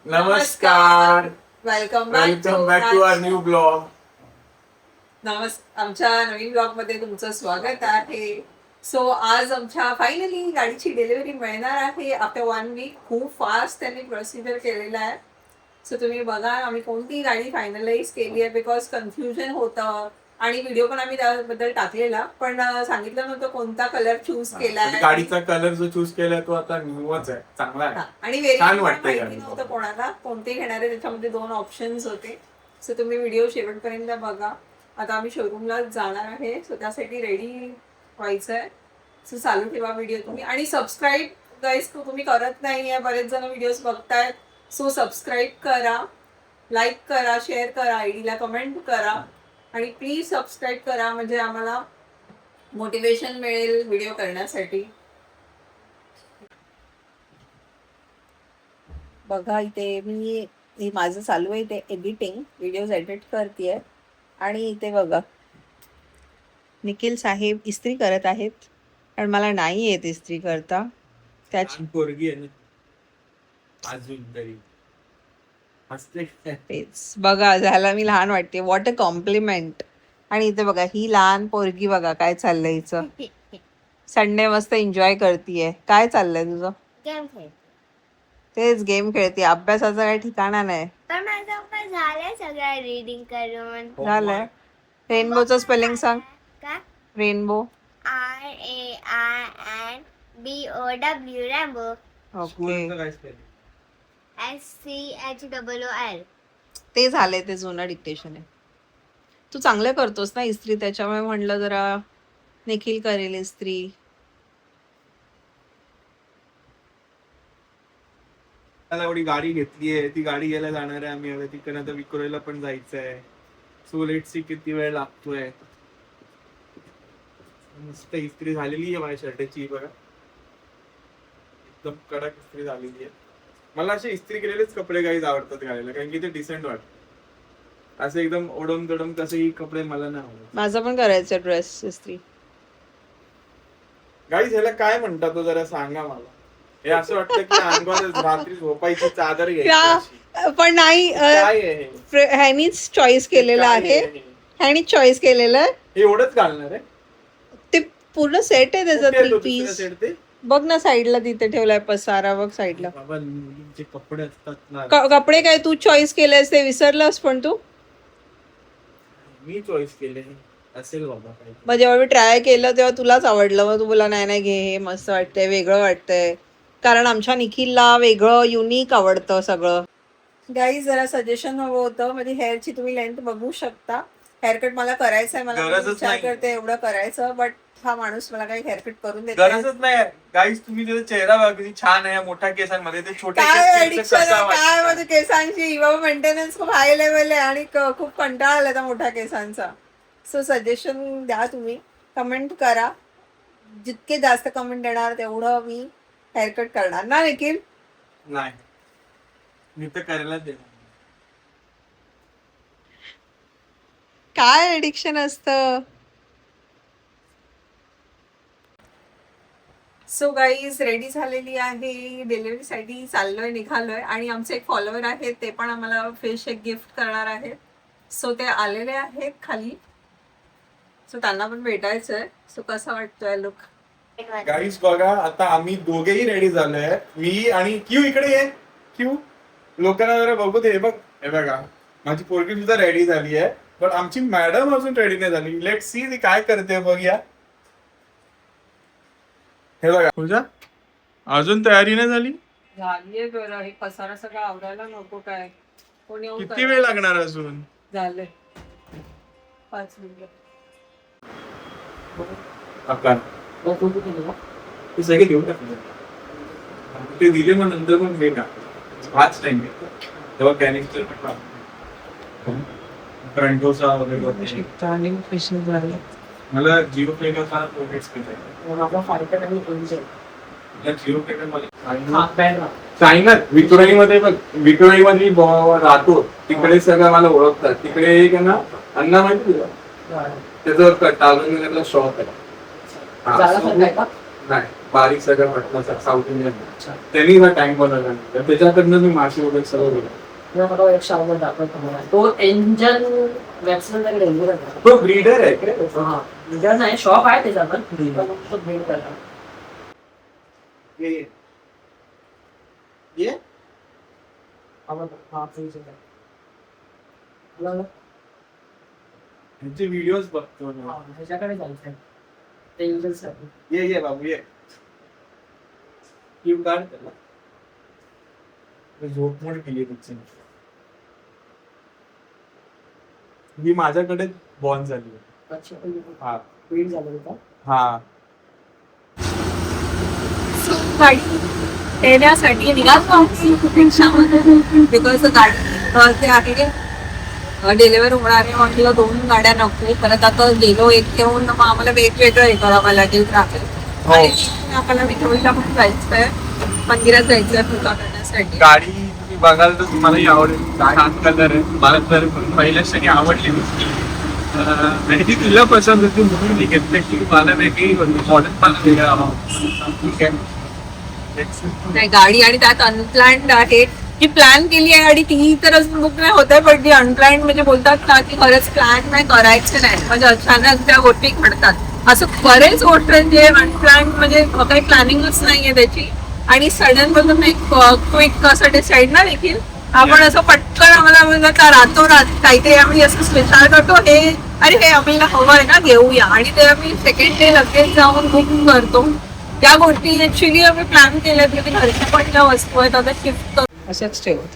नमस्कार. Welcome back to our new blog. आमच्या नवीन ब्लॉग मध्ये तुमचं स्वागत आहे. सो आज आमच्या फायनली गाडीची डिलिव्हरी मिळणार आहे आफ्टर 1 वीक. खूप फास्ट त्यांनी प्रोसिजर केलेला आहे. सो तुम्ही बघा आम्ही कोणती गाडी फायनलाइज केली आहे, बिकॉज कन्फ्युजन होतं आणि व्हिडिओ पण आम्ही त्याबद्दल टाकलेला, पण सांगितलं नव्हतं कोणता कलर चूज केला आहे. गाडीचा कलर जो चूज केलाय तो आता न्यूच आहे, चांगला आहे आणि छान वाटतंय. माहिती नव्हतं कोणाला कोणते घेणार आहे, त्याच्यामध्ये 2 ऑप्शन्स होते. सो तुम्ही व्हिडिओ शेवटपर्यंत बघा. आता आम्ही शोरूमला जाणार आहे, सो त्यासाठी रेडी व्हायचं आहे. सो चालू ठेवा व्हिडिओ तुम्ही, आणि सबस्क्राईब गाईस तुम्ही करत नाही आहे, बरेच जण व्हिडिओज बघतायत. सो सबस्क्राईब करा, लाईक करा, शेअर करा, आयडीला कमेंट करा आणि प्लीज सबस्क्राईब करा, म्हणजे आम्हाला मोटिवेशन मिळेल व्हिडिओ करण्यासाठी. बघा इथे मी माझं चालू आहे इथे एडिटिंग, व्हिडिओज एडिट करते आणि इथे बघा निखिल साहेब इस्त्री करत आहेत, कारण मला नाही येत इस्त्री करता. त्याची पोरगी आहे ना अजून तरी बघा झाला मी लहान वाटते. What a compliment. आणि इथे बघा ही लहान पोरगी बघा काय चाललंय हिचं. संडे मस्त एन्जॉय करतीये. काय चाललंय तुझं? तेच गेम खेळते, अभ्यासाचं काही ठिकाणा नाही. पण माझं पण झालंय सगळं रीडिंग करून. झालंय. रेनबोचं स्पेलिंग सांग. का? Rainbow. RAINBOW Rambo. Okay. SCHOOL. ते झालंय, ते जुनं डिक्टेशन आहे. तू चांगलं करतोस ना इस्त्री, त्याच्यामुळे म्हणलं जरा निखिल करेल इस्त्री. एवढी गाडी घेतलीये, ती गाडी घ्यायला जाणार आहे आम्ही. आता तिकडे आता विक्रोळीला पण जायचंय. सो लेट्स सी किती वेळ लागतोय. मस्त इस्त्री झालेली आहे माझ्या शर्टाची बघा, एकदम कडक इस्त्री झालेली आहे. मला असे इस्त्री केलेलेच कपडे काही आवडतात घालायला, कारण की ते डिसेंट वाटत. असं एकदम ओढम तोडम तसेही कपडे मला नाही आवडत. माझं पण करायचं ड्रेस इस्त्री. गाईज ह्याला काय म्हणतात तो जरा सांगा मला. हे असं वाटतं की अंगावर रात्री झोपायची चादर घ्यायची, पण नाही. काय आहे ह्यानीच चॉईस केलेलं आहे. ह्यानीच चॉईस केलेलं आहे. हे एवढंच घालणार आहे? ते पूर्ण सेट आहे त्याचा कुठे आहे 3 तो पीस. दुसरा set ते? बघ ना साईडला तिथे ठेवलाय पसारा, बघ साईडला. बाबा मुलींचे कपडे असतात ना, कपडे काय तू चॉईस केलेस ते विसरलास, पण तू मी चॉईस केले असेल बाबा काही. मग जेव्हा मी ट्राय केलं तेव्हा तुलाच आवडलं, मग तू बोला नाही नाही घे, हे मस्त वाटतंय, वेगळं वाटतंय. कारण आमच्या निखिलला वेगळं युनिक आवडतं सगळं. गाईज जरा सजेशन हवं होतं, म्हणजे हेअरची तुम्ही लेंथ बघू शकता. हेअरकट मला करायचंय, मला गरजच विचार नाही. करते एवढं करायचं, बट हा माणूस मला काही हेअरकट करून देत गरजच नाही. गाईज तुम्ही त्याचा चेहरा बघा किती छान आहे मोठ्या केसांमध्ये. ते छोटे काय केस ऍडिक्शन कसं आहे काय वाटतं? माझ्या केसांची. मेंटेनन्स खूप हाय लेवल आहे आणि खूप कंटाळा आला त्या मोठ्या केसांचा. सो सजेशन द्या तुम्ही, कमेंट करा. जितके जास्त कमेंट येणार तेवढं मी हेअरकट करणार ना निखिल. नाही, मी तर करायलाच देणार. काय ऍडिक्शन असतं. सो गाईज रेडी झालेली आहे, डिलिव्हरीसाठी चाललोय, निघालोय. आणि आमचे एक फॉलोअर आहेत, ते पण आम्हाला फिश एक गिफ्ट करणार आहेत. सो ते आलेले आहेत खाली, सो त्यांना पण भेटायचंय. सो कसा वाटतोय लुक. गाईज बघा आता आम्ही दोघेही रेडी झालोय. मी आणि क्यू इकडे ये. क्यू लोकांना जरा बघू दे. बघ हे बघा माझी पोरगी सुद्धा रेडी झाली आहे, पण आमची मॅडम अजून रेडी नाही झाली. लेट सी ती काय करते बघूया. हे बघा पूजा अजून तयारी नाही झाली. झालीये बरं, हे पसारा सगळं आवरायला नको काय. कोणी येऊन किती वेळ लागणार अजून? झालंय 5 मिनिटं. ते सगळे घेऊन टाकले ते दिले, मग नंतर पण घे ना. 5 टाइम तेव्हा कॅनिस्टर फ्रंटोसा वगैरे. मला जिओ पे का सारा प्रोजेक्ट चायनात विक्रोळीमध्ये बघ, विक्रोळीमध्ये राहतो तिकडे सगळं मला ओळखतात. तिकडे एक आहे ना अण्णा माहिती तुला, त्याचा टाळून शॉप आहे. नाही बारीक सगळं मटणाचा साऊथ इंडियन त्यांनी हा टँक बनवला नंतर त्याच्याकडनं मी मासे वगैरे सर्व गेलो. मला एक शावर दाखवतो मला. तो इंजन वॅक्सिन डेंजर आहे. तो ब्रीडर आहे का? हा इंजन नाही, शॉप आहे त्याचा पण तो ब्रीड करला. ये ये हा फ्रीज आहे. त्यांचे व्हिडिओज बघतो ना. ह्याच्याकडे जायचंय ते इंजनसाठी. ये बाबू ये क्यू काढ त्याला. झोप मोड केली तुमची. ही माझ्याकडे बॉर्न झाली आहे. अच्छा हा ब्रीड झालं होता. हा गाडी येण्यासाठी निघालो बिकॉज गाडी ते आहे डिलिव्हर होणारे म्हटलं 2 गाड्या नको, परत आता गेलो एक घेऊन मग आम्हाला वेगवेगळं हे करावं लागेल ट्रॅफिक. आणि आम्हाला विठोबाच्या पण जायचंय, मंदिरात जायचंय पूजा करण्यासाठी. गाडी तुम्ही बघाल तर तुम्हालाही आवडेल. छान कलर आहे. मला तर पहिल्याच तरी आवडली आणि ती तुला पसंत होती म्हणून मी घेतली की मला वेगळी मॉडेल मला वेगळा आवडला. ठीक आहे. नाही गाडी आणि त्यात अनप्लॅन्ड आहे. जी प्लॅन केली आहे गाडी ती तर अजून बुक नाही होत आहे, पण जी अनप्लॅन्ड म्हणजे बोलतात ना की खरंच प्लॅन नाही करायचं नाही, म्हणजे अचानक त्या गोष्टी घडतात. असं बरेच गोष्ट जे अनप्लॅन्ड म्हणजे काही प्लॅनिंगच नाहीये त्याची आणि सडन बघून एक क्विक असं डिसाईड ना देखील आपण असं पटकन आम्हाला म्हणजे रातोरात काहीतरी आम्ही असं विचार करतो हे अरे हे आम्हाला हवं आहे ना घेऊया आणि ते आम्ही सेकंड डे लगेच जाऊन बुक करतो. त्या गोष्टी ऍक्च्युली आम्ही प्लॅन केल्या की घरच्या पण ज्या वस्तू आहेत आता शिफ्ट करू अशाच ठेवत.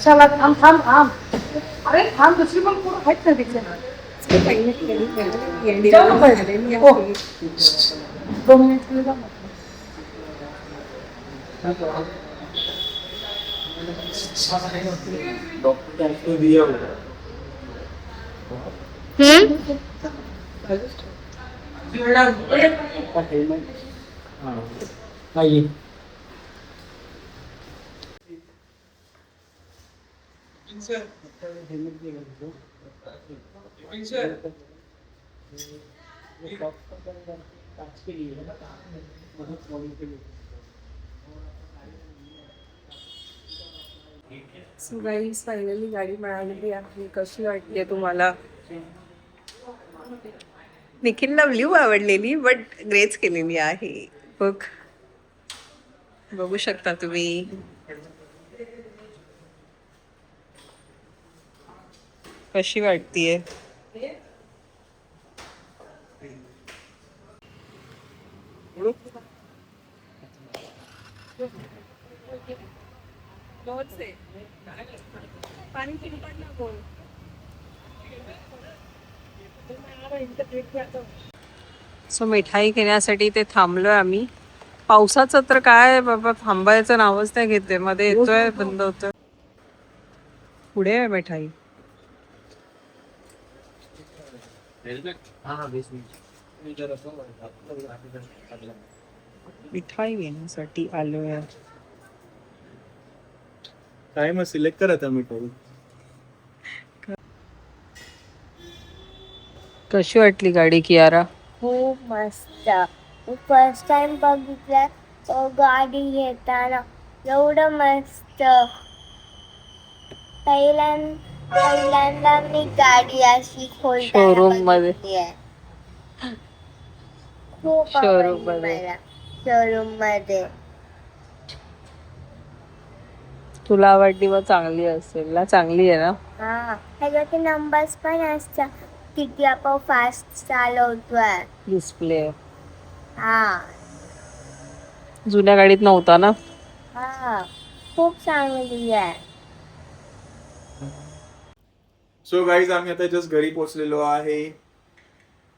चला थांब. अरे थांब, दुसरी पण पूर्ण आहेत ना तिथे. सो गाईज फायनली गाडी मिळालेली आहे. कशी वाटते तुम्हाला? निखिलला ब्ल्यू आवडलेली बट ग्रेच केलेली आहे. बघू शकता तुम्ही. कशी वाटतीये? सो मिठाई घेण्यासाठी इथे थांबलोय आम्ही. पावसाचं तर काय बाबा थांबायचं नावच नाही घेते. मध्ये येतोय बंद होतोय. पुढे आहे मिठाई. मिठाई घेण्यासाठी आलोय. काय मग सिलेक्ट करा त्या मिठाई. कशी वाटली गाडी कियारा? खूप मस्त. फर्स्ट टाइम बघितलं तो गाडी घेताना एवढं मस्त. पहिल्यांदा मी गाडी अशी Showroom मध्ये. खूप Showroom मध्ये. शोरूम मध्ये. तुला आवडली मग चांगली असेल ना? चांगली आहे ना? हा ह्याच्यात नंबर्स पण असतात किती आपण फास्ट चालवतोय. डिस्प्ले हा जुन्या गाडीत नव्हता ना? हा खूप चांगली आहे. सो गाईज आम्ही आता जस्ट घरी पोहोचलेलो आहे.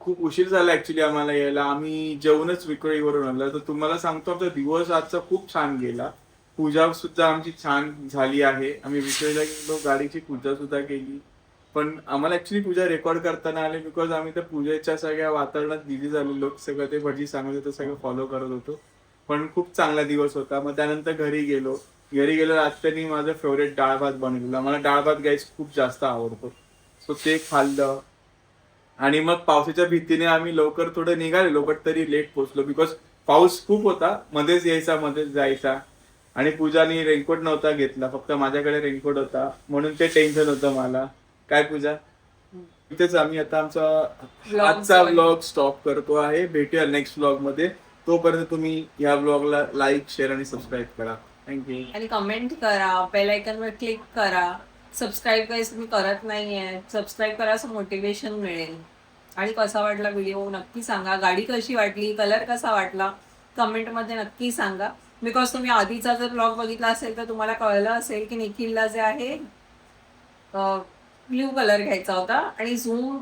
खूप उशीर झाला ऍक्च्युली आम्हाला यायला. आम्ही जेवणच विक्रोळीवरून आलो. तर तुम्हाला सांगतो आमचा दिवस आजचा खूप छान गेला. पूजा सुद्धा आमची छान झाली आहे. आम्ही विक्रोळीला गेलो, गाडीची पूजा सुद्धा केली. पण आम्हाला ऍक्च्युली पूजा रेकॉर्ड करताना आले बिकॉज आम्ही त्या पूजेच्या सगळ्या वातावरणात बिझी झालेलो. सगळं ते भजी सांगत होतं, सगळं फॉलो करत होतो. पण खूप चांगला दिवस होता. मग त्यानंतर घरी गेलो रात्री माझं फेवरेट डाळ भात बनवलेला. मला डाळ भात गाईस खूप जास्त आवडतो. सो ते खाल्लं. आणि मग पावसाच्या भीतीने आम्ही लवकर थोडं निघालेलो बट तरी लेट पोहोचलो बिकॉज पाऊस खूप होता, मध्येच यायचा मध्येच जायचा. आणि पूजानी रेनकोट नव्हता घेतला, फक्त माझ्याकडे रेनकोट होता म्हणून ते टेन्शन होतं मला. काय पूजा, इथेच आम्ही आता आमचा Vlog आजचा stop. व्लॉग स्टॉप करतो आहे. भेटूया नेक्स्ट व्लॉग मध्ये. तोपर्यंत तुम्ही या व्लॉगला लाईक, शेअर आणि सबस्क्राईब करा. थँक्यू. आणि कमेंट करा, बेल आयकॉनवर क्लिक करा. सबस्क्राईब काही तुम्ही करत नाहीये, सबस्क्राईब करा, असं मोटिवेशन मिळेल. आणि कसा वाटला व्हिडिओ नक्की सांगा. गाडी कशी वाटली, कलर कसा वाटला, कमेंटमध्ये नक्की सांगा. बिकॉज तुम्ही आधीचा जर ब्लॉग बघितला असेल तर तुम्हाला कळलं असेल की निखिलला जे आहे ब्ल्यू कलर घ्यायचा होता आणि झूम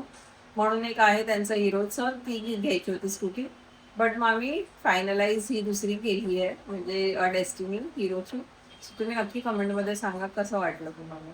म्हणून एक आहे त्यांचं हिरोचं, ती घ्यायची होती स्कूटी. बट मग आम्ही फायनलाइज ही दुसरी केली आहे, म्हणजे डेस्टिनी हिरोची. तुम्ही नक्की कमेंटमध्ये सांगा कसं वाटलं तुम्हाला.